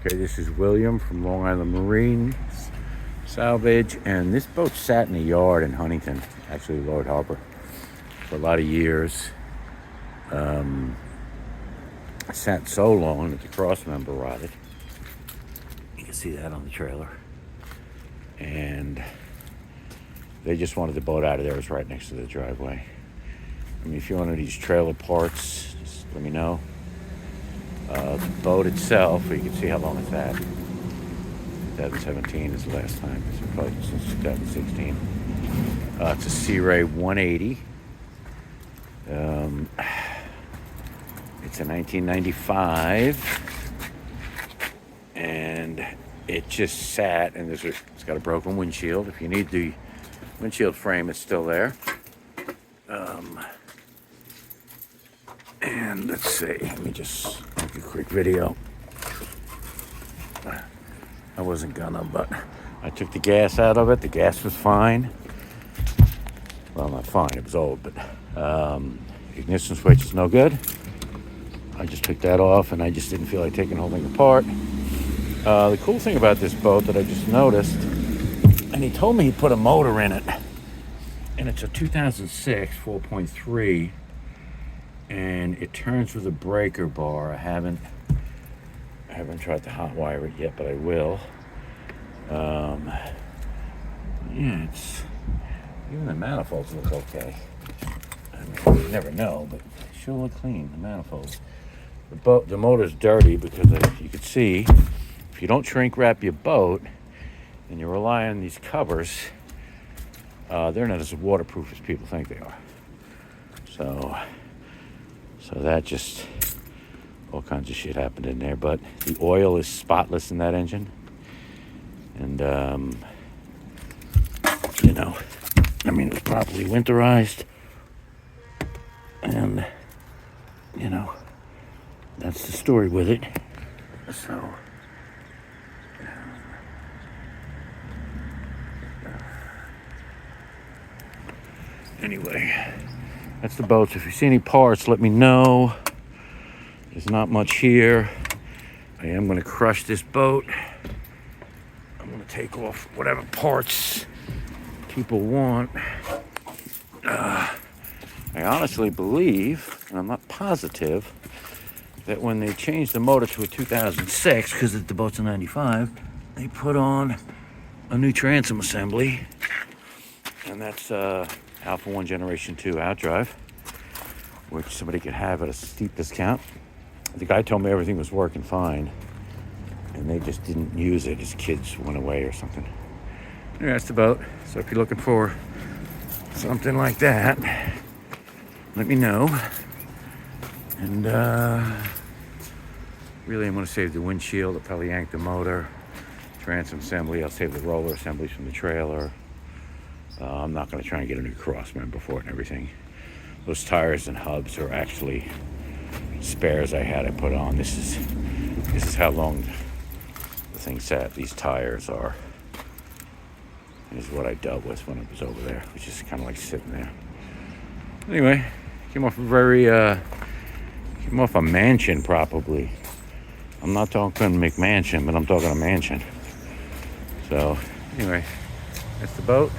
Okay, this is William from Long Island Marine Salvage, and this boat sat in a yard in Huntington, actually Lord Harbor, for a lot of years. It sat so long that the cross member rotted. You can see that on the trailer. And they just wanted the boat out of there. It was right next to the driveway. I mean, if you want these trailer parts, just let me know. The boat itself, you can see how long it's had. 2017 is the last time. So probably since 2016. It's a Searay 180. It's a 1995, and it just sat. And it's got a broken windshield. If you need the windshield frame, it's still there. And let's see, let me just make a quick video. I wasn't gonna, but I took the gas out of it. The gas was fine. Well, not fine, it was old, but ignition switch is no good. I just took that off, and I just didn't feel like taking the whole thing apart. The cool thing about this boat that I just noticed, and he told me he put a motor in it, and it's a 2006 4.3, and it turns with a breaker bar. I haven't tried to hot wire it yet, but I will. Yeah, it's even the manifolds look okay. I mean, you never know, but they sure look clean, the manifolds. The motor's dirty because you can see, if you don't shrink wrap your boat and you rely on these covers, they're not as waterproof as people think they are. So that just, all kinds of shit happened in there. But the oil is spotless in that engine. And, I mean, it was properly winterized. And, that's the story with it. So, anyway, that's the boat. So if you see any parts, let me know. There's not much here. I am going to crush this boat. I'm going to take off whatever parts people want. I honestly believe, and I'm not positive, that when they changed the motor to a 2006, because the boat's a 95, they put on a new transom assembly. And that's Alpha 1 Generation 2 outdrive, which somebody could have at a steep discount. The guy told me everything was working fine, and they just didn't use it. His kids went away or something. Anyway, that's the boat. So if you're looking for something like that, let me know. And really, I'm going to save the windshield. I'll probably yank the motor, transom assembly. I'll save the roller assemblies from the trailer. I'm not going to try and get a new cross member for it and everything. Those tires and hubs are actually spares I had put on. This is how long the thing sat. These tires are. This is what I dealt with when I was over there, which is kind of like sitting there. Anyway, came off a mansion probably. I'm not talking McMansion, but I'm talking a mansion. So anyway, that's the boat.